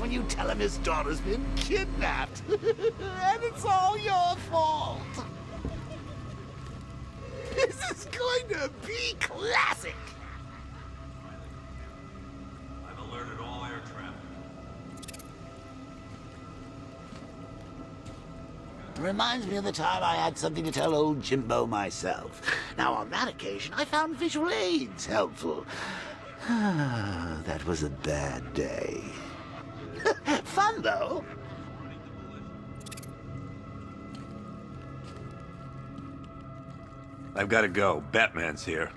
when you tell him his daughter's been kidnapped. And it's all your fault. This is going to be classic. I've alerted all air traffic. Reminds me of the time I had something to tell old Jimbo myself. Now, on that occasion, I found visual aids helpful. That was a bad day. Fun, though. I've got to go. Batman's here.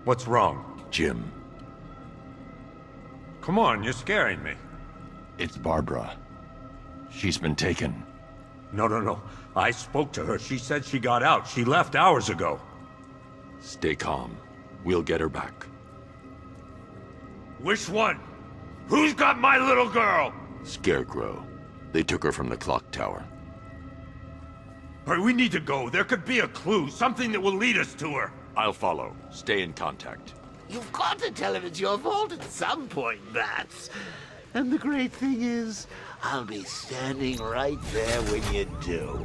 What's wrong? Jim, Come on, you're scaring me. it's Barbara. She's been taken. No. I spoke to her. She said she got out. She left hours ago. Stay calm. We'll get her back. Which one? Who's got my little girl? Scarecrow. They took her from the clock tower. All right, we need to go. There could be a clue, something that will lead us to her. I'll follow. Stay in contact. You've got to tell him it's your fault at some point, Bats. And the great thing is, I'll be standing right there when you do.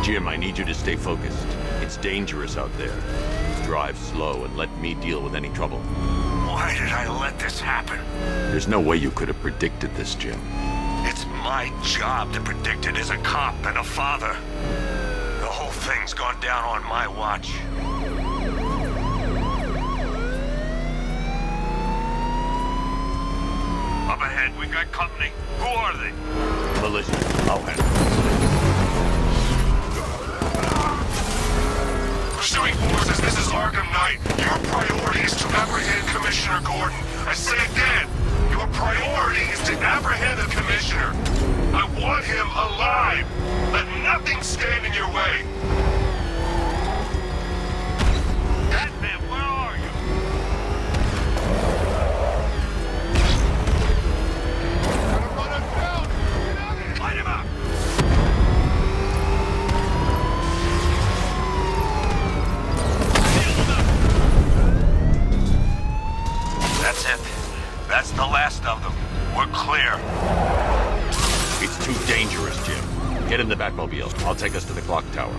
Jim, I need you to stay focused. It's dangerous out there. Drive slow and let me deal with any trouble. Why did I let this happen? There's no way you could have predicted this, Jim. It's my job to predict it as a cop and a father. The whole thing's gone down on my watch. Up ahead, we've got company. Who are they? Militia, I'll handle it. Pursuing forces, this is Arkham Knight. Your priority is to apprehend Commissioner Gordon. I say again, your priority is to apprehend the Commissioner. I want him alive. Let nothing stand in your way. Batman, where are you? Gotta run him down. Light him up. That's it. That's the last of them. We're clear. It's too dangerous, Jim. Get in the Batmobile. I'll take us to the clock tower.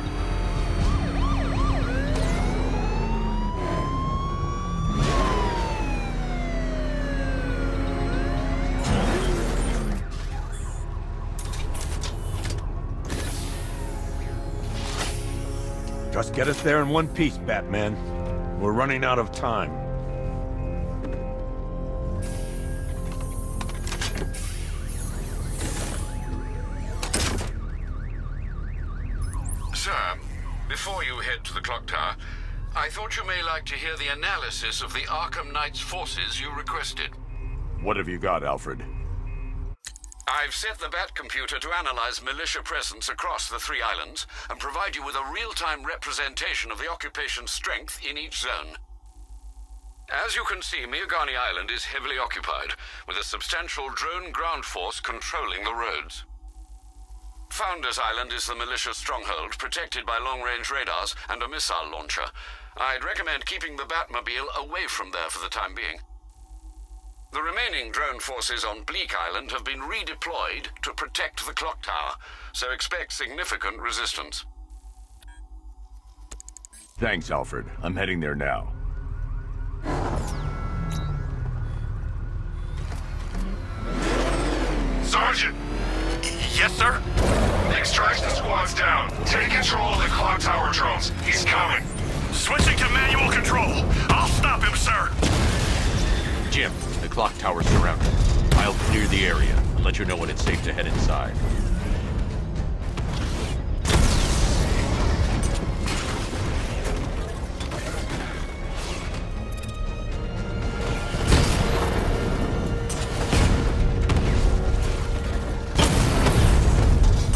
Just get us there in one piece, Batman. We're running out of time. Sir, before you head to the clock tower, I thought you may like to hear the analysis of the Arkham Knight's forces you requested. What have you got, Alfred? I've set the Bat computer to analyze militia presence across the 3 islands and provide you with a real-time representation of the occupation's strength in each zone. As you can see, Miagani Island is heavily occupied, with a substantial drone ground force controlling the roads. Founders Island is the militia stronghold, protected by long-range radars and a missile launcher. I'd recommend keeping the Batmobile away from there for the time being. The remaining drone forces on Bleak Island have been redeployed to protect the clock tower, so expect significant resistance. Thanks, Alfred. I'm heading there now. Sergeant! Yes, sir? The extraction squad's down. Take control of the clock tower drones. He's coming. Switching to manual control. I'll stop him, sir. Jim, the clock tower's surrounded. I'll clear the area and let you know when it's safe to head inside.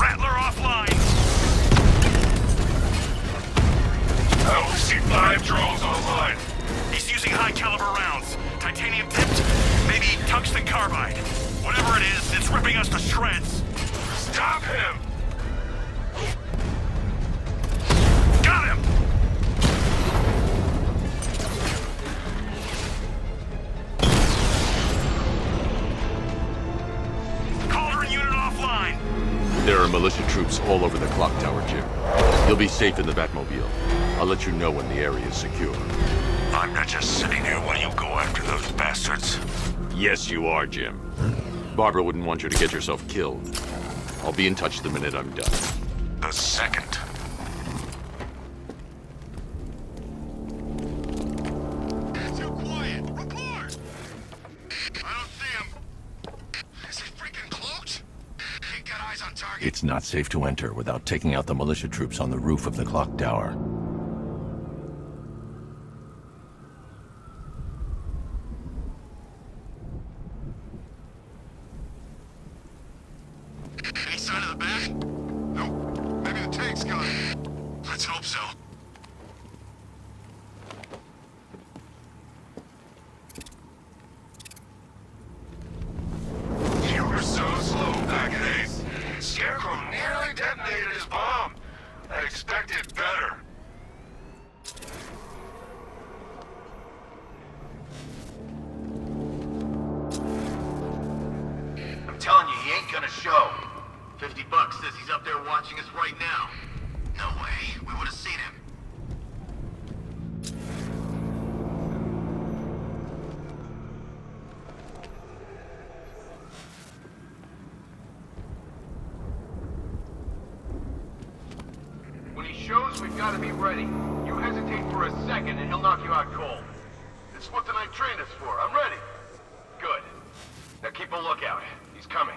Rattler offline. I only see 5 drones online. He's using high-caliber rounds. Titanium tipped? Maybe tungsten carbide. Whatever it is, it's ripping us to shreds. Stop him! Got him! are militia troops all over the clock tower, Jim. You'll be safe in the Batmobile. I'll let you know when the area is secure. I'm not just sitting here while you go after those bastards. Yes, you are, Jim. Barbara wouldn't want you to get yourself killed. I'll be in touch the minute I'm done. The second. Too quiet! Report! I don't see him. Is he freaking cloaked? Ain't got eyes on target. It's not safe to enter without taking out the militia troops on the roof of the clock tower. Any sign of the bat? Nope. Maybe the tank's got it. Let's hope so. You were so slow back at Ace. Scarecrow nearly detonated his bomb. I expected better. I'm telling you, he ain't gonna show. $50 says he's up there watching us right now. No way. We would have seen him. When he shows, we've got to be ready. You hesitate for a second and he'll knock you out cold. It's what the night trained us for. I'm ready. Good. Now keep a lookout. He's coming.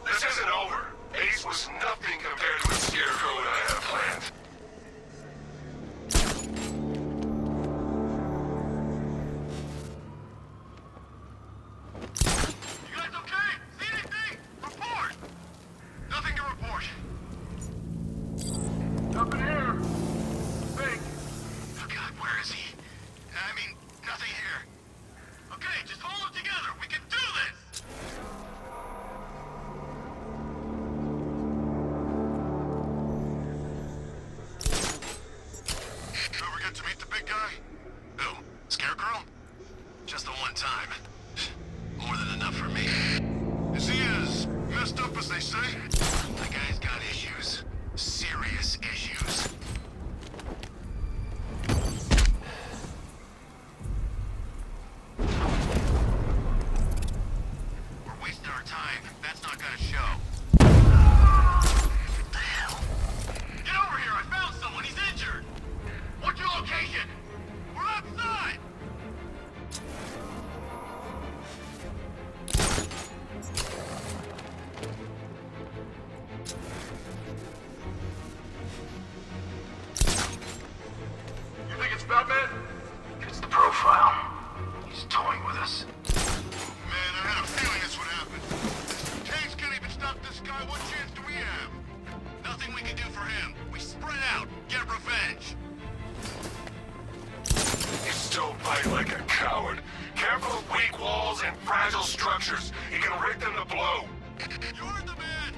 This isn't over. Ace was nothing compared to what Scarecrow and I have planned. You guys okay? See anything? Report! Nothing to report. Up in here. Think. Oh God, where is he? I mean, nothing here. Okay, just hold it together. We can do this! Ever get to meet the big guy? Who? Scarecrow? Just the one time. More than enough for me. Is he as messed up as they say? The guy's got issues. Serious issues. We're wasting our time. That's not gonna show. What the hell? Get over here! I found someone! He's injured! What's your location? We're outside! You think it's Batman? It's the profile. He's toying with us. Man, I had a feeling this would happen. Tanks can't even stop this guy. What chance do we have? Nothing we can do for him. We spread out, get revenge. You still fight like a coward. Careful of weak walls and fragile structures. You can rake them to blow. You're the man!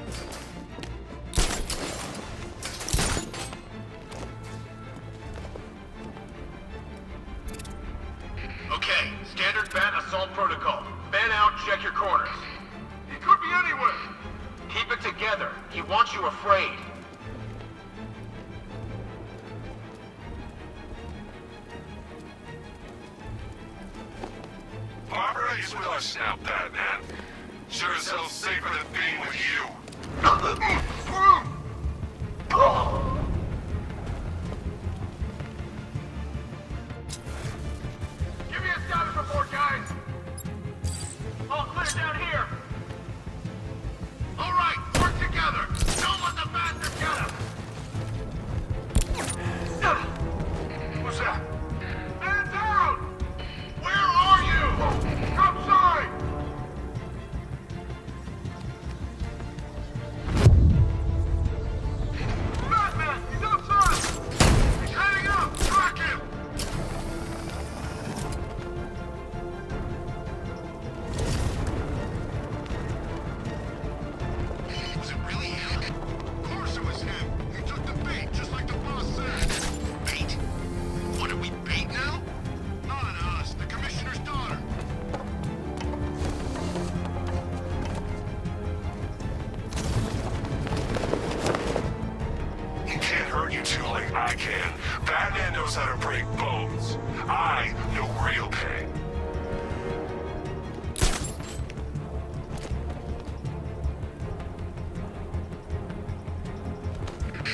Okay, standard bat assault protocol. Fan out, check your corners. He could be anywhere. Keep it together. He wants you afraid. Barbara is with us now, Batman. Sure as hell safer than being with you. Give me a status report, guys. All clear down here. All right, work together. Don't let the bastard get us. What's that? Man down! Where are you? Outside! I can. Batman knows how to break bones. I know real pain.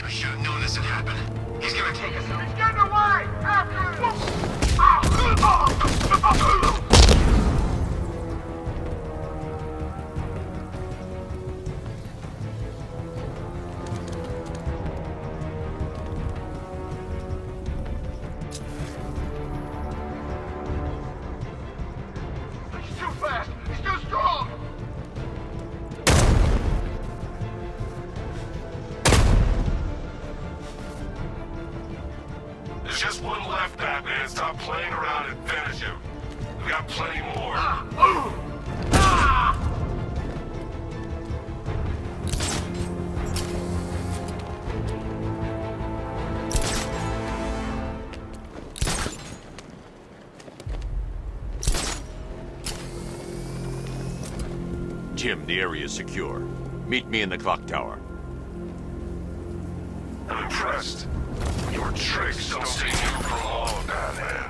I should have known this would happen. He's gonna take us out. He's getting away! After him! He's too fast! He's too strong! There's just one left, Batman. Stop playing around and finish him. We got plenty more. Jim, the area is secure. Meet me in the clock tower. I'm impressed. Your tricks don't seem you for long, Batman.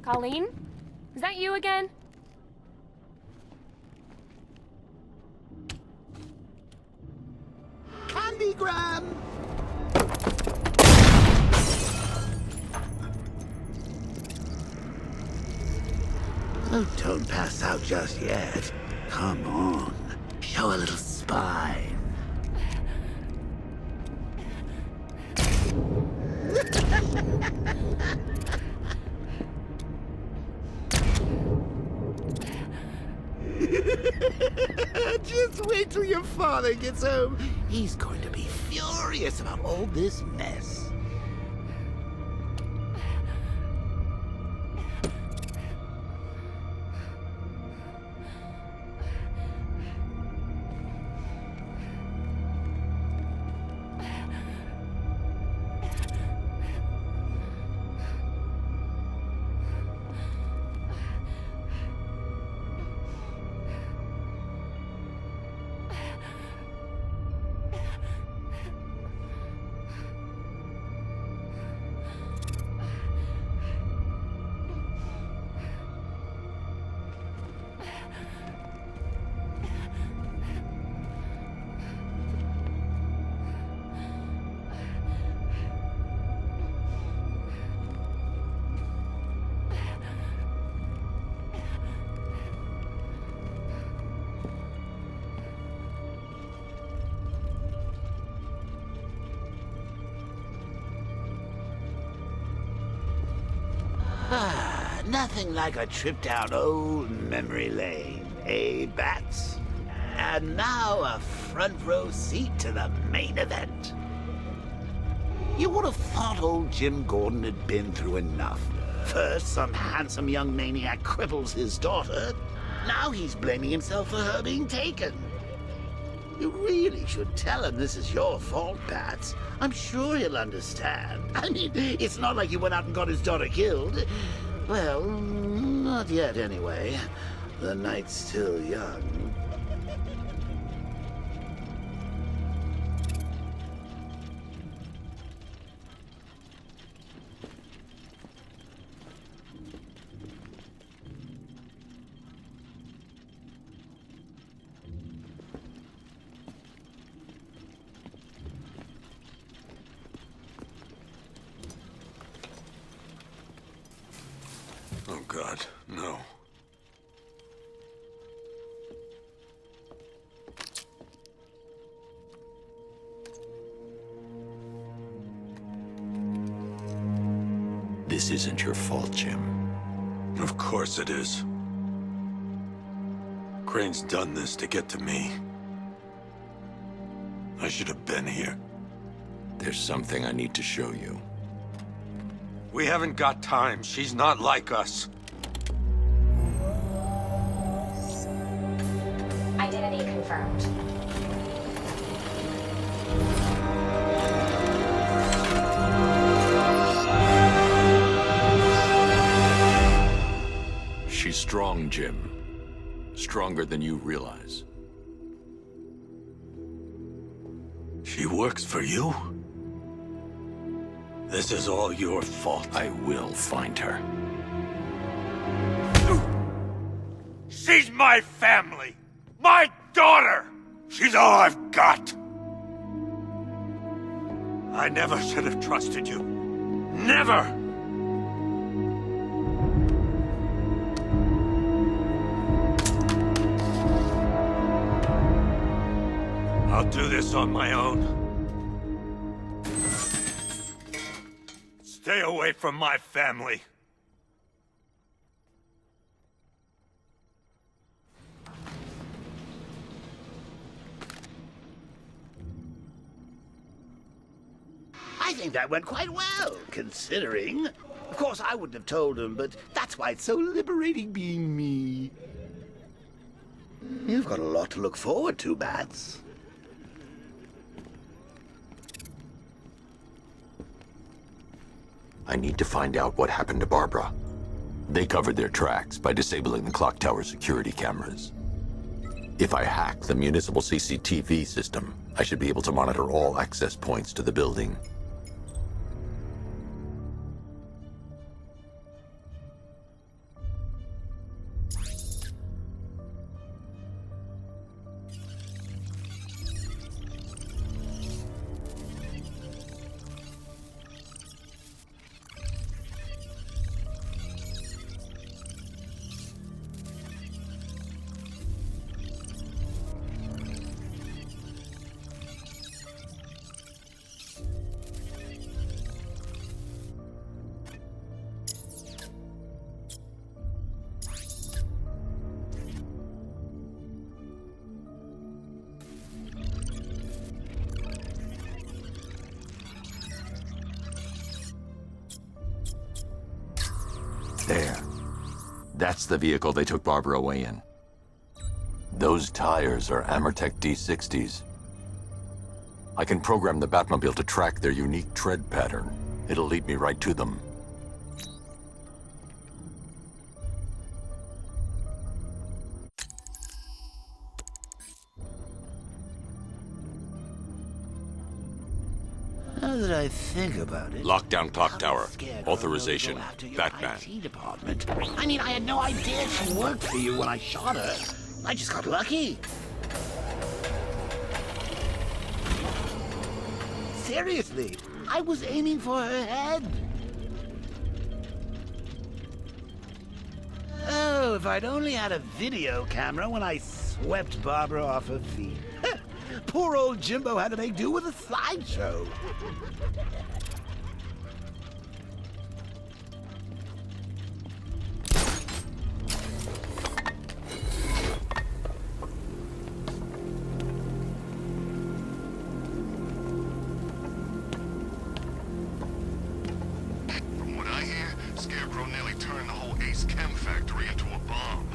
Colleen? Is that you again? Candygram! Oh, don't pass out just yet. Come on. Show a little spine. Just wait till your father gets home. He's going to be furious about all this mess. Nothing like a trip down old memory lane, eh, Bats? And now a front row seat to the main event. You would have thought old Jim Gordon had been through enough. First, some handsome young maniac cripples his daughter. Now he's blaming himself for her being taken. You really should tell him this is your fault, Bats. I'm sure he'll understand. I mean, it's not like you went out and got his daughter killed. Well, not yet anyway. The night's still young. Oh, God, no. This isn't your fault, Jim. Of course it is. Crane's done this to get to me. I should have been here. There's something I need to show you. We haven't got time. She's not like us. Identity confirmed. She's strong, Jim. Stronger than you realize. She works for you? This is all your fault. I will find her. She's my family! My daughter! She's all I've got! I never should have trusted you. Never! I'll do this on my own. Stay away from my family. I think that went quite well, considering. Of course, I wouldn't have told him, but that's why it's so liberating being me. You've got a lot to look forward to, Bats. I need to find out what happened to Barbara. They covered their tracks by disabling the clock tower security cameras. If I hack the municipal CCTV system, I should be able to monitor all access points to the building. There. That's the vehicle they took Barbara away in. Those tires are AmerTek D60s. I can program the Batmobile to track their unique tread pattern. It'll lead me right to them. Now that I think about it... Lockdown clock tower. Scarecrow Authorization. will go after your Batman. IT department. I mean, I had no idea she worked for you when I shot her. I just got lucky. Seriously, I was aiming for her head. Oh, if I'd only had a video camera when I swept Barbara off her feet. Poor old Jimbo had to make do with a slideshow. From what I hear, Scarecrow nearly turned the whole Ace Chem factory into a bomb.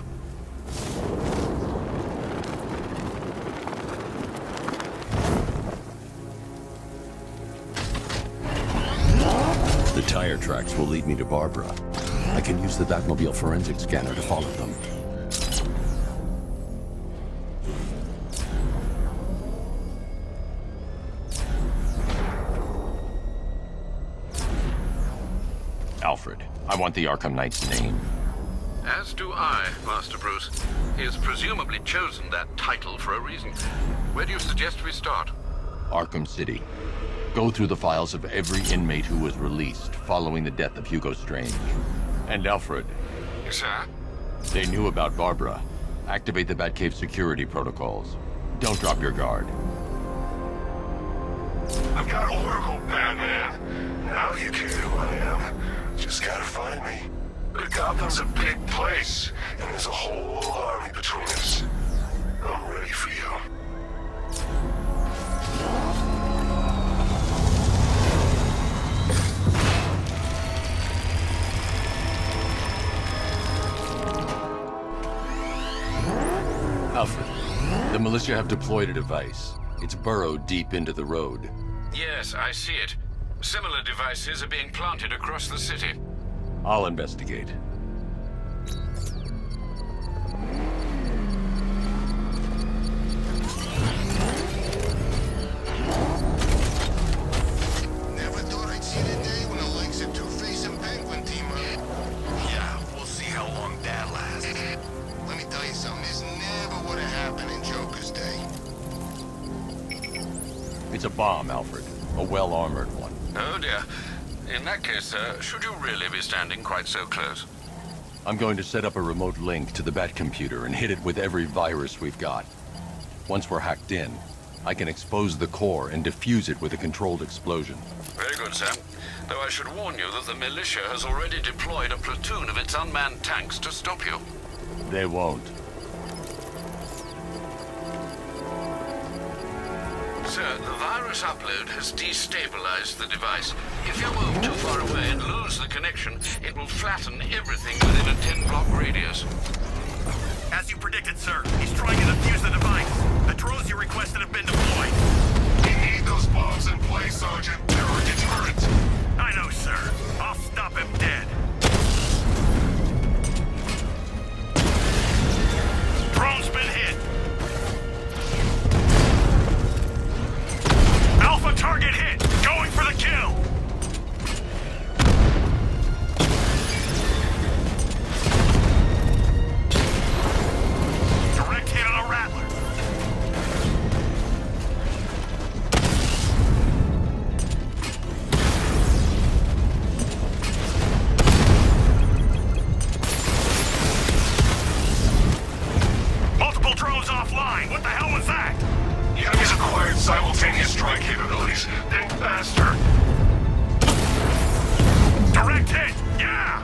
The tire tracks will lead me to Barbara. I can use the Batmobile forensic scanner to follow them. Alfred, I want the Arkham Knight's name. As do I, Master Bruce. He has presumably chosen that title for a reason. Where do you suggest we start? Arkham City. Go through the files of every inmate who was released following the death of Hugo Strange. And Alfred. Yes, sir? They knew about Barbara. Activate the Batcave security protocols. Don't drop your guard. I've got Oracle, Batman. Now you care who I am. Just gotta find me. But Gotham's a big place, and there's a whole army between us. I'm ready for you. Alfred, the militia have deployed a device. It's burrowed deep into the road. Yes, I see it. Similar devices are being planted across the city. I'll investigate. Never thought I'd see the day when the likes of Two-Face and Penguin team up. Yeah, we'll see how long that lasts. Let me tell you something, this never would have happened in Joker's day. It's a bomb, Alfred. A well-armored one. Oh dear. In that case, should you really be standing quite so close? I'm going to set up a remote link to the Batcomputer and hit it with every virus we've got. Once we're hacked in, I can expose the core and defuse it with a controlled explosion. Very good, sir. Though I should warn you that the militia has already deployed a platoon of its unmanned tanks to stop you. They won't. Sir, the virus upload has destabilized the device. If you move too far away and lose the connection, it will flatten everything within a 10-block radius. As you predicted, sir, he's trying to defuse the device. The drones you requested have been deployed. We need those bombs in place, Sergeant. They're a deterrent. I know, sir. I'll stop him dead. Drone's been hit. Alpha target hit. Going for the kill. Direct hit on a Rattler. Multiple drones offline. What the hell was that? The enemy's acquired simultaneous strike capabilities. Think faster. Direct hit. Yeah.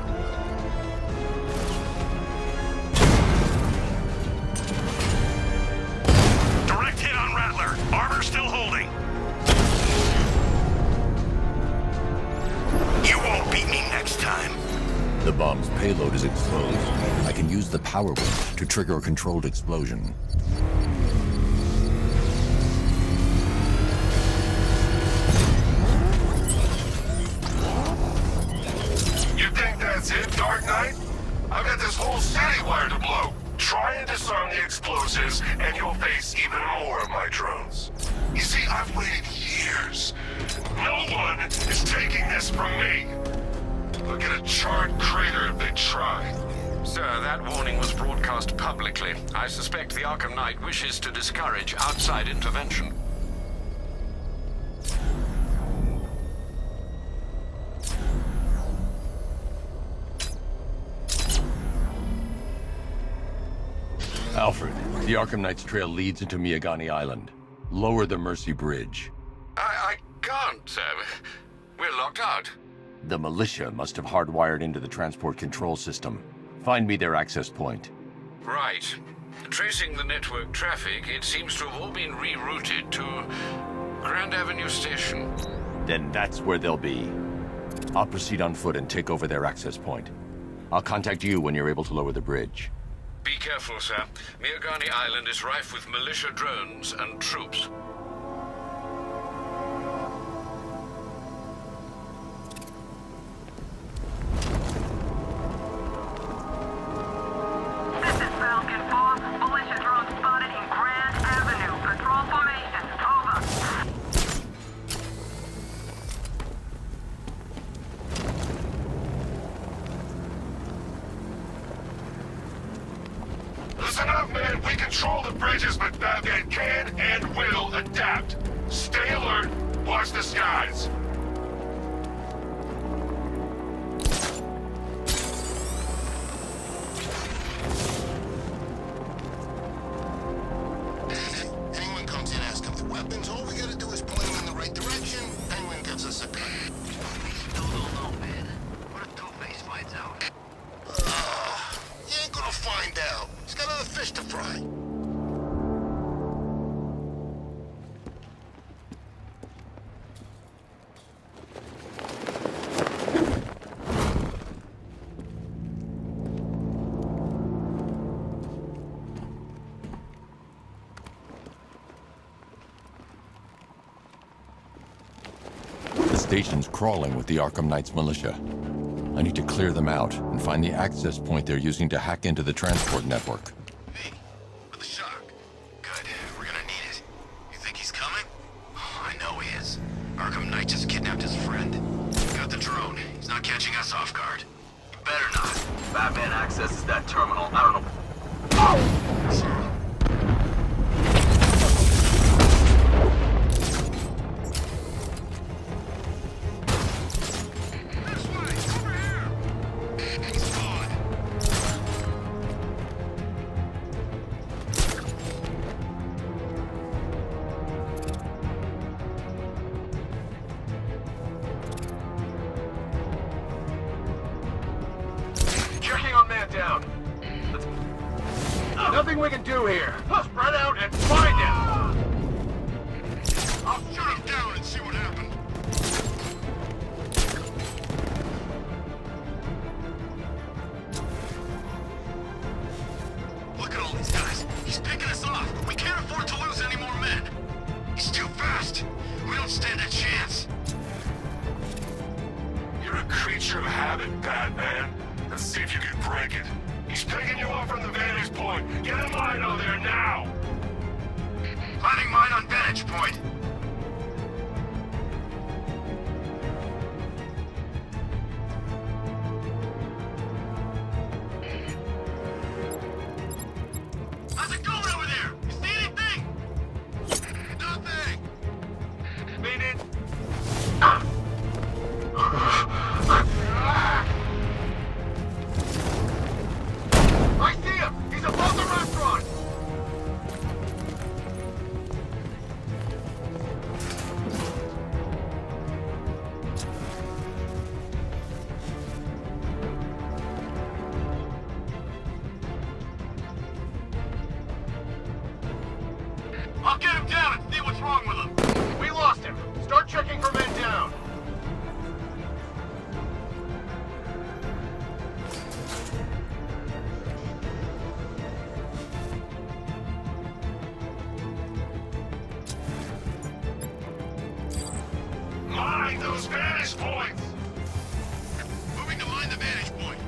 Direct hit on Rattler. Armor still holding. You won't beat me next time. The bomb's payload is exposed. I can use the power wave to trigger a controlled explosion. You think that's it, Dark Knight? I've got this whole city wired to blow. Try and disarm the explosives, and you'll face even more of my drones. You see, I've waited years. No one is taking this from me. Look at a charred crater if they try. Sir, that warning was broadcast publicly. I suspect the Arkham Knight wishes to discourage outside intervention. Alfred, the Arkham Knight's trail leads into Miagani Island. Lower the Mercy Bridge. I can't, sir. We're locked out. The militia must have hardwired into the transport control system. Find me their access point. Right. Tracing the network traffic, it seems to have all been rerouted to Grand Avenue Station. Then that's where they'll be. I'll proceed on foot and take over their access point. I'll contact you when you're able to lower the bridge. Be careful, sir. Miagani Island is rife with militia drones and troops. This is Falcon 4. Militia drone spotted in Grand Avenue. Patrol formation. Over. Listen up, man. We control the bridges, but Batman can and will adapt. Stay alert. Watch the skies. Penguin comes in asking for weapons. All we gotta do is point him in the right direction. Penguin gives us a gun. We still don't know, man. What if station's crawling with the Arkham Knight's militia. I need to clear them out and find the access point they're using to hack into the transport network. Me? With the shock. Good. We're gonna need it. You think he's coming? Oh, I know he is. Arkham Knight just kidnapped his friend. Got the drone. He's not catching us off guard. He better not. Batman accesses that terminal. I don't know. Checking on man down. Nothing we can do here. Spread out and find him. I'll shoot him down and see what happened. Look at all these guys. He's picking us off. We can't afford to lose any more men. He's too fast. We don't stand a chance. You're a creature of habit, Batman. Let's see if you can break it. He's picking you off from the vantage point. Get a mine on there now! Planting mine on vantage point. How's it going over there? You see anything? Nothing! Meaning? I see him! He's above the restaurant! I'll get him down and see what's wrong with him. We lost him. Start checking for men down. Mine those vantage points! Moving to mine the vantage point.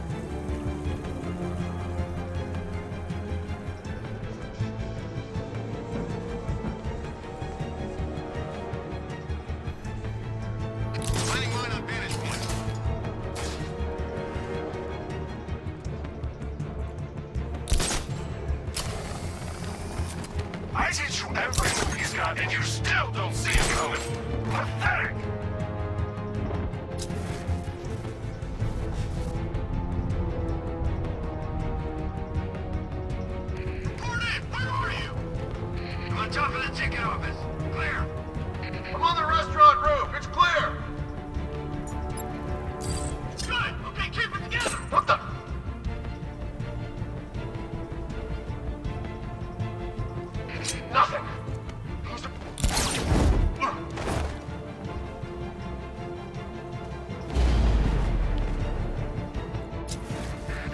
Planting mine on vantage point. I teach you every move he's got, and you still don't see him coming. Pathetic! Gordon, where are you? I'm on top of the ticket office. Clear. I'm on the restaurant roof. It's clear. Good. Okay, keep it together. What the? Nothing.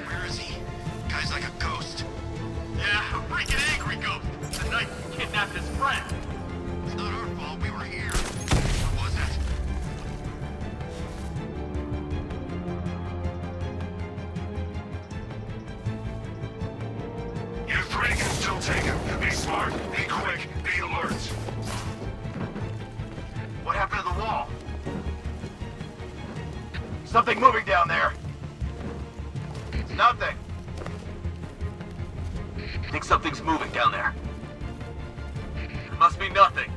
Where is he? Guy's like a ghost. Yeah, a freaking angry ghost. The night kidnapped his friend. It's not our fault we were here. Or was it? You three can still take him. Be smart, be quick, be alert. What happened to the wall? Something moving down there. It's nothing. Think something's moving down there. It must be nothing.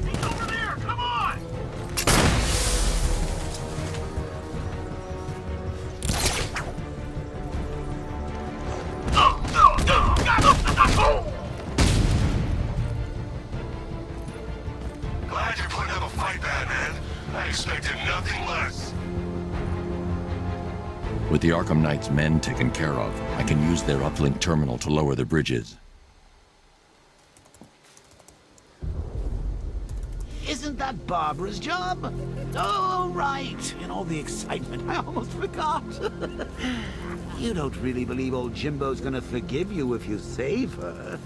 He's over there! Come on! Glad you're putting up a fight, Batman. I expected nothing less. With the Arkham Knight's men taken care of, I can use their uplink terminal to lower the bridges. Isn't that Barbara's job? Oh, right. In all the excitement, I almost forgot. You don't really believe old Jimbo's gonna forgive you if you save her.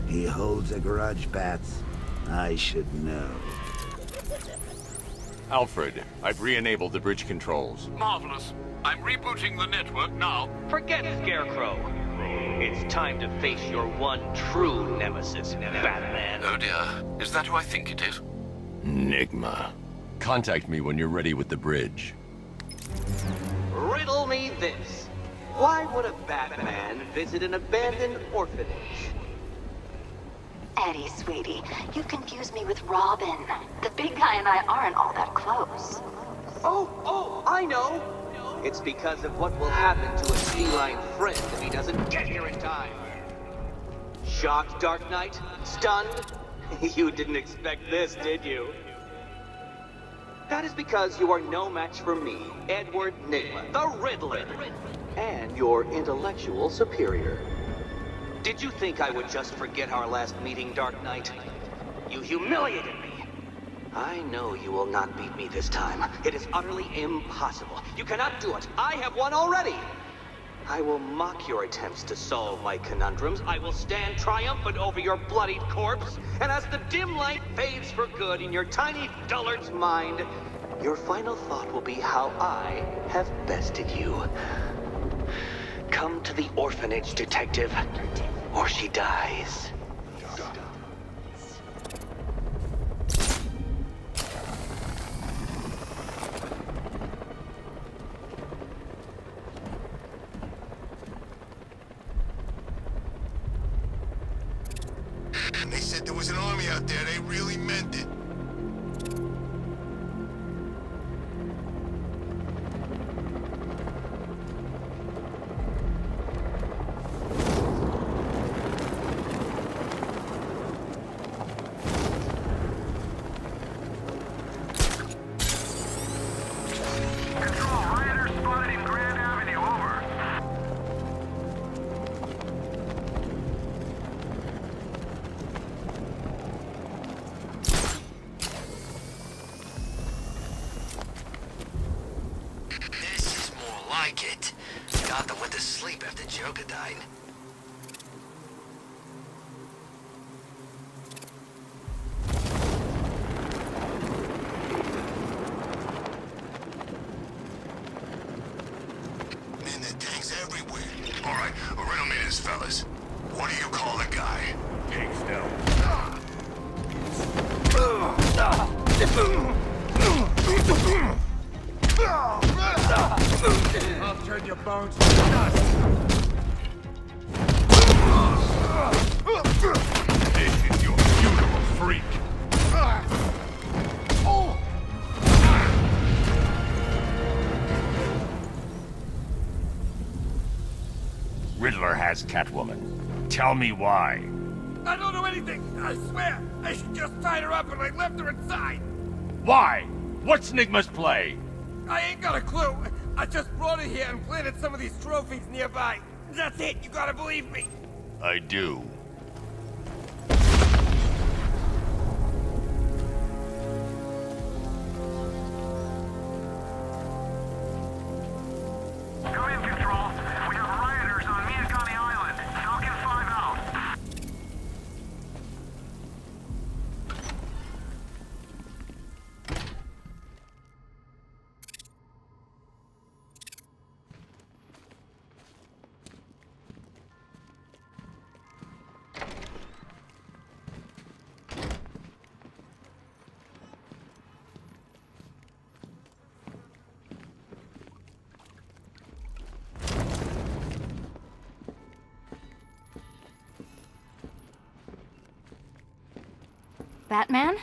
He holds a grudge, Bats. I should know. Alfred, I've re-enabled the bridge controls. Marvelous. I'm rebooting the network now. Forget Scarecrow. It's time to face your one true nemesis, Batman. Oh dear. Is that who I think it is? Enigma. Contact me when you're ready with the bridge. Riddle me this. Why would a Batman visit an abandoned orphanage? Eddie, sweetie, you confuse me with Robin. The big guy and I aren't all that close. Oh, I know! It's because of what will happen to a feline friend if he doesn't get here in time. Shocked, Dark Knight? Stunned? You didn't expect this, did you? That is because you are no match for me, Edward Nygma, the Riddler, and your intellectual superior. Did you think I would just forget our last meeting, Dark Knight? You humiliated me. I know you will not beat me this time. It is utterly impossible. You cannot do it. I have won already. I will mock your attempts to solve my conundrums. I will stand triumphant over your bloodied corpse. And as the dim light fades for good in your tiny dullard's mind, your final thought will be how I have bested you. Come to the orphanage, detective, or she dies. They said there was an army out there. They really meant it. Gotham went to sleep after Joker died. Man, there are tanks everywhere. All right, riddle me this, fellas. What do you call the guy? Tanks now. I'll turn your bones to dust. This is your funeral, freak. Riddler has Catwoman. Tell me why. I don't know anything. I swear. I just tied her up and I left her inside. Why? What's Nygma's play? I ain't got a clue. I just brought her here and planted some of these trophies nearby. That's it. You gotta believe me. I do. Come in, Control. We have rioters on Miagani Island. Falcon 5 out. Batman?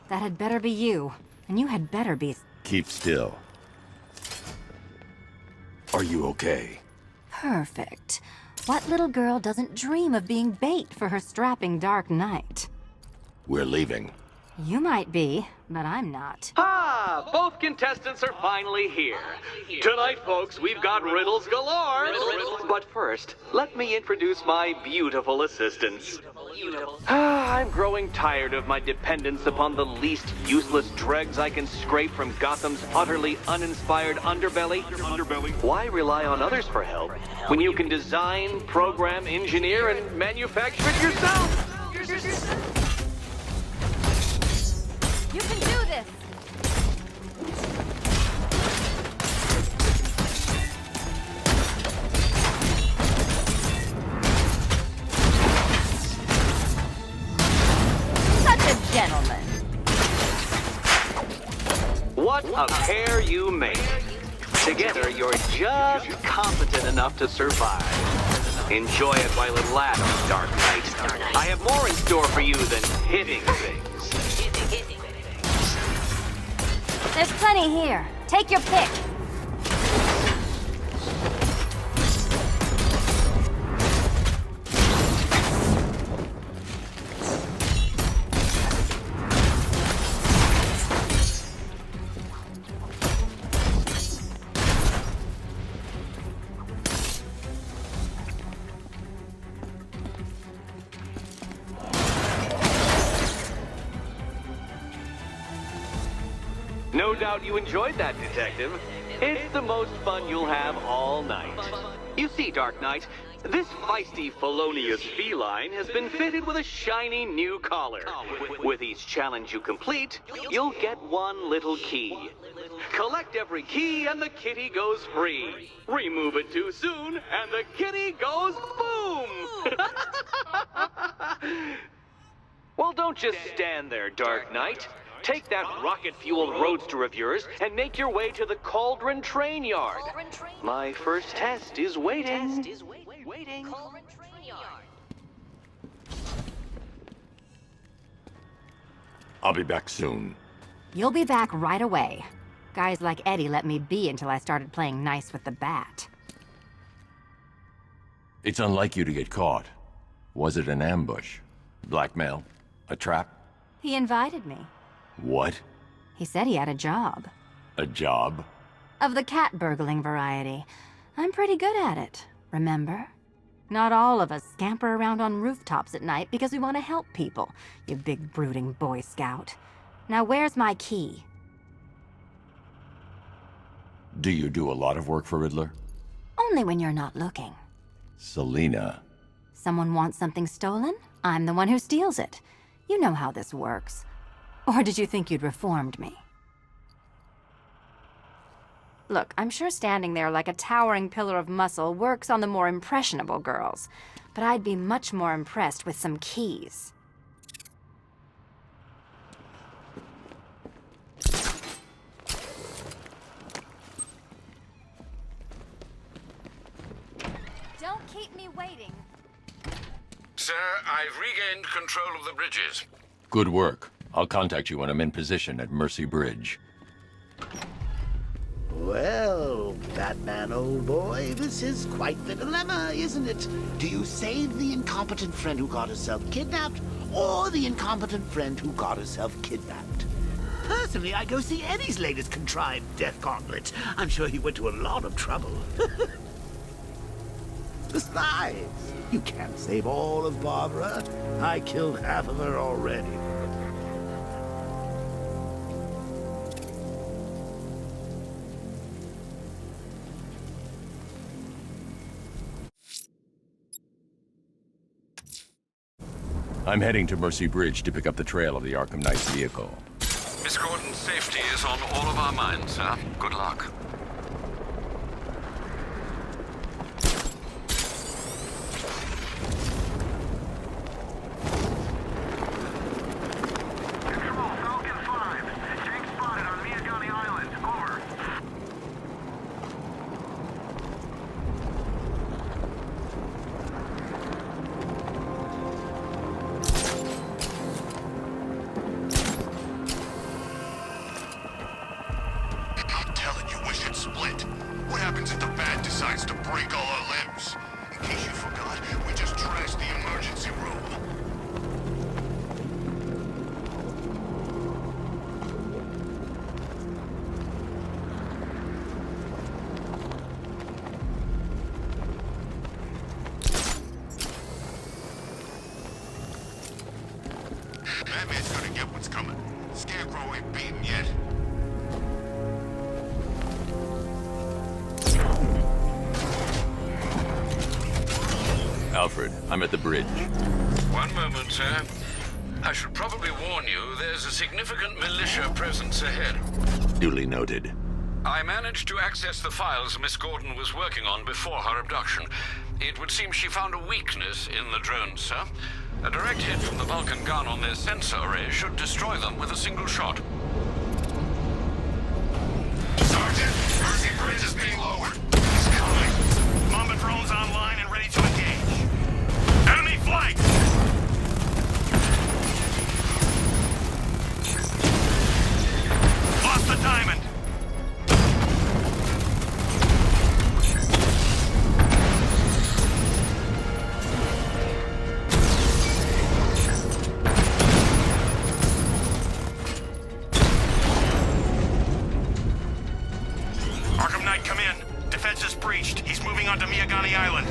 That had better be you. And you had better be... Keep still. Are you okay? Perfect. What little girl doesn't dream of being bait for her strapping Dark Knight? We're leaving. You might be, but I'm not. Ah, both contestants are finally here. Tonight, folks, we've got riddles galore. But first, let me introduce my beautiful assistants. I'm growing tired of my dependence upon the least useless dregs I can scrape from Gotham's utterly uninspired underbelly. Why rely on others for help when you can design, program, engineer, and manufacture it yourself? You can do this! Gentlemen. What a pair you make. Together, you're just competent enough to survive. Enjoy it while it lasts, Dark Knight. I have more in store for you than hitting things. There's plenty here. Take your pick. No doubt you enjoyed that, Detective. It's the most fun you'll have all night. You see, Dark Knight, this feisty, felonious feline has been fitted with a shiny new collar. With each challenge you complete, you'll get one little key. Collect every key and the kitty goes free. Remove it too soon and the kitty goes boom! Well, don't just stand there, Dark Knight. Take that rocket-fueled roadster of yours and make your way to the Cauldron Train Yard. My first test is waiting. I'll be back soon. You'll be back right away. Guys like Eddie let me be until I started playing nice with the bat. It's unlike you to get caught. Was it an ambush? Blackmail? A trap? He invited me. What? He said he had a job. A job? Of the cat burgling variety. I'm pretty good at it, remember? Not all of us scamper around on rooftops at night because we want to help people, you big brooding Boy Scout. Now where's my key? Do you do a lot of work for Riddler? Only when you're not looking. Selina. Someone wants something stolen? I'm the one who steals it. You know how this works. Or did you think you'd reformed me? Look, I'm sure standing there like a towering pillar of muscle works on the more impressionable girls, but I'd be much more impressed with some keys. Don't keep me waiting. Sir, I've regained control of the bridges. Good work. I'll contact you when I'm in position at Mercy Bridge. Well, Batman, old boy, this is quite the dilemma, isn't it? Do you save the incompetent friend who got herself kidnapped, or the incompetent friend who got herself kidnapped? Personally, I go see Eddie's latest contrived death gauntlet. I'm sure he went to a lot of trouble. Besides, you can't save all of Barbara. I killed half of her already. I'm heading to Mercy Bridge to pick up the trail of the Arkham Knight's vehicle. Miss Gordon's safety is on all of our minds, sir. Good luck. Batman's gonna get what's coming. Scarecrow ain't beaten yet. Alfred, I'm at the bridge. One moment, sir. I should probably warn you, there's a significant militia presence ahead. Duly noted. I managed to access the files Miss Gordon was working on before her abduction. It would seem she found a weakness in the drones, sir. A direct hit from the Vulcan gun on their sensor array should destroy them with a single shot. Sergeant, Mercy Bridge is being lowered. He's coming. Mamba drones online and ready to engage. Enemy flight! Lost the diamond. Arkham Knight, come in. Defense is breached. He's moving onto Miyagani Island.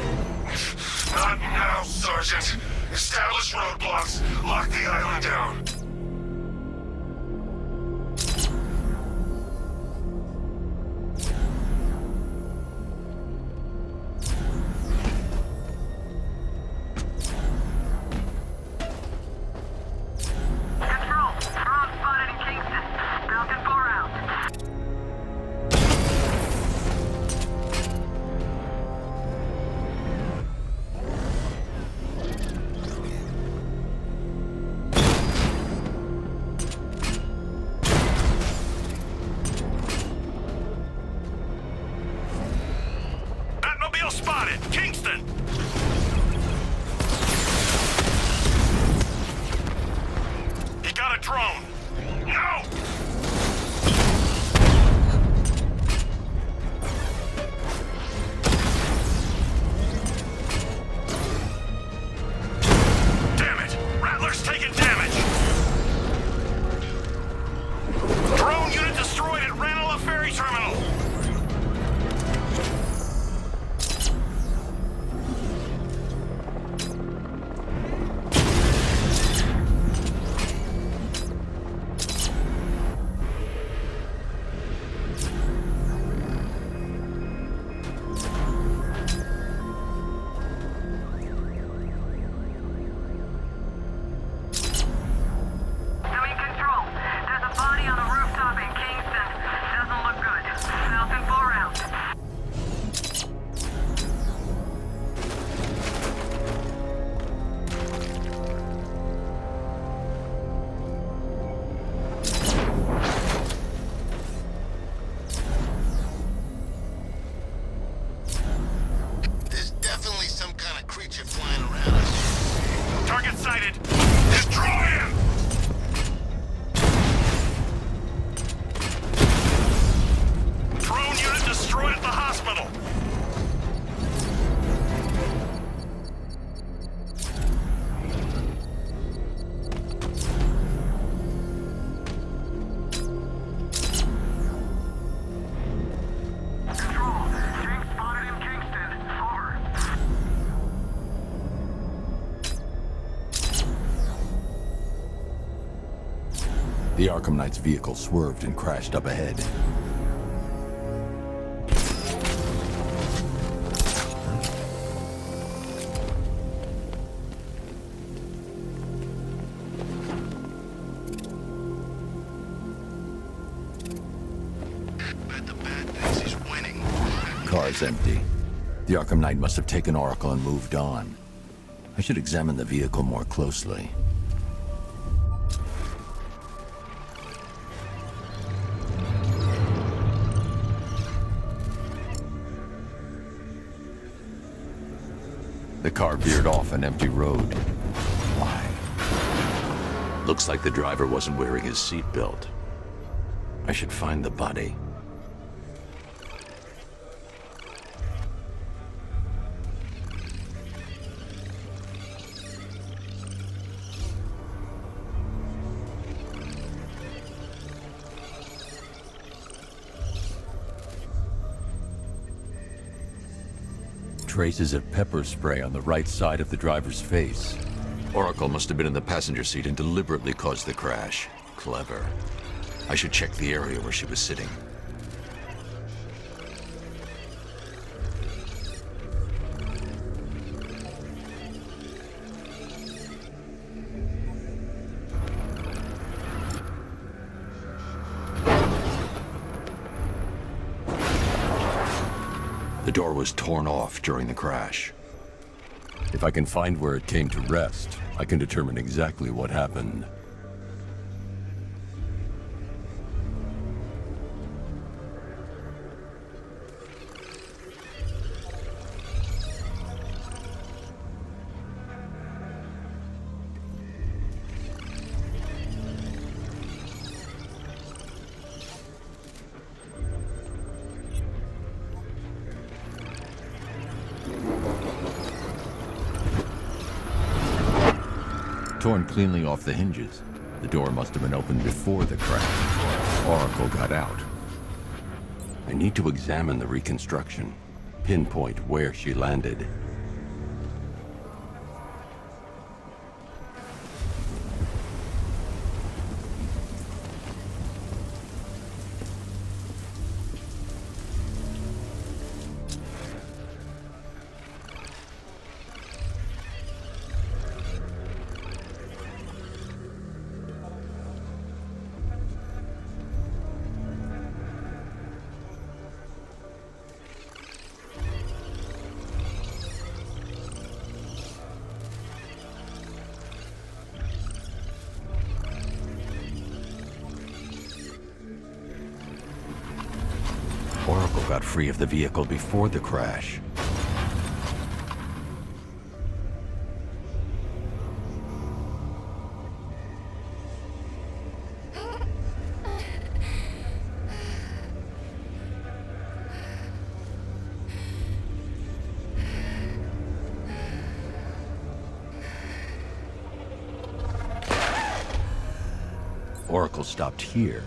Not now, Sergeant. Establish roadblocks. Lock the island down. Control. Drone spotted in Kingston. Falcon 4 out. Batmobile spotted! Kingston! He got a drone! No! Damn it! Rattler's taking damage! Drone unit destroyed at Ranelagh Ferry Terminal! Doing control. There's a body on a rooftop in Kingston. Doesn't look good. Falcon 4 out. There's definitely some kind of creature flying around us. Target sighted! Destroy him! Drone unit destroyed at the hospital! Control. Jinx spotted in Kingston. Over. The Arkham Knight's vehicle swerved and crashed up ahead. Bet the Bat thinks he's winning. Car's empty. The Arkham Knight must have taken Oracle and moved on. I should examine the vehicle more closely. The car veered off an empty road. Why? Looks like the driver wasn't wearing his seatbelt. I should find the body. Traces of pepper spray on the right side of the driver's face. Oracle must have been in the passenger seat and deliberately caused the crash. Clever. I should check the area where she was sitting. The door was torn off during the crash. If I can find where it came to rest, I can determine exactly what happened. Torn cleanly off the hinges. The door must have been opened before the crash. Oracle got out. I need to examine the reconstruction, pinpoint where she landed. Oracle got free of the vehicle before the crash. Oracle stopped here.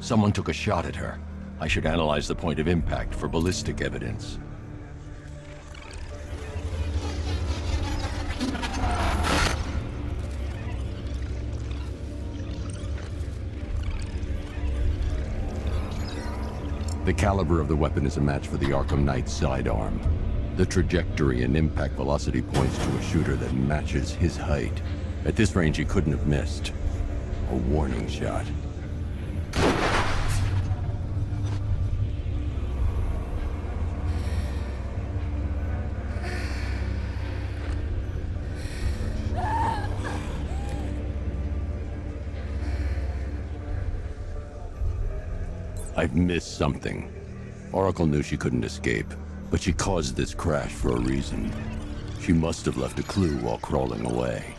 Someone took a shot at her. I should analyze the point of impact for ballistic evidence. The caliber of the weapon is a match for the Arkham Knight's sidearm. The trajectory and impact velocity points to a shooter that matches his height. At this range, he couldn't have missed. A warning shot. I've missed something. Oracle knew she couldn't escape, but she caused this crash for a reason. She must have left a clue while crawling away.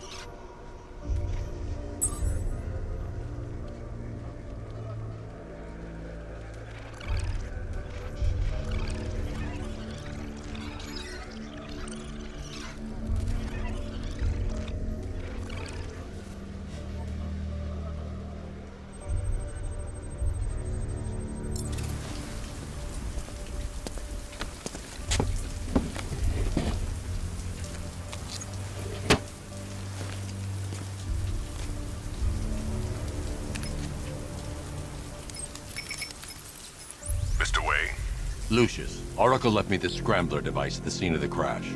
Lucius, Oracle left me the scrambler device at the scene of the crash.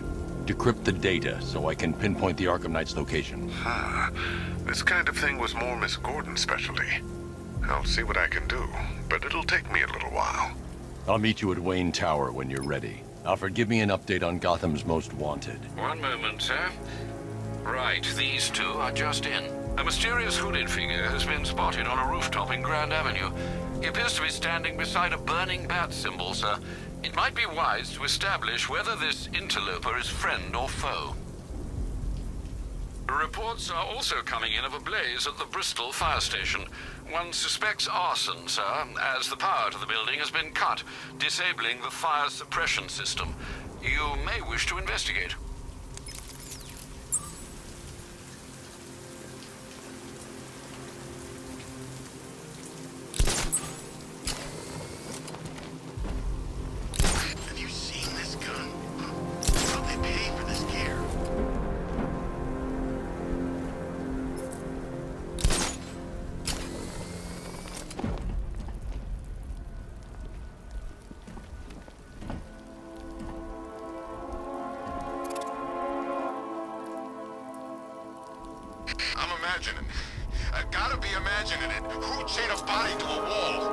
Decrypt the data so I can pinpoint the Arkham Knight's location. This kind of thing was more Miss Gordon's specialty. I'll see what I can do, but it'll take me a little while. I'll meet you at Wayne Tower when you're ready. Alfred, give me an update on Gotham's Most Wanted. One moment, sir. Right, these two are just in. A mysterious hooded figure has been spotted on a rooftop in Grand Avenue. He appears to be standing beside a burning bat symbol, sir. It might be wise to establish whether this interloper is friend or foe. Reports are also coming in of a blaze at the Bristol fire station. One suspects arson, sir, as the power to the building has been cut, disabling the fire suppression system. You may wish to investigate. imagining. I gotta be imagining it. Who'd chain a body to a wall?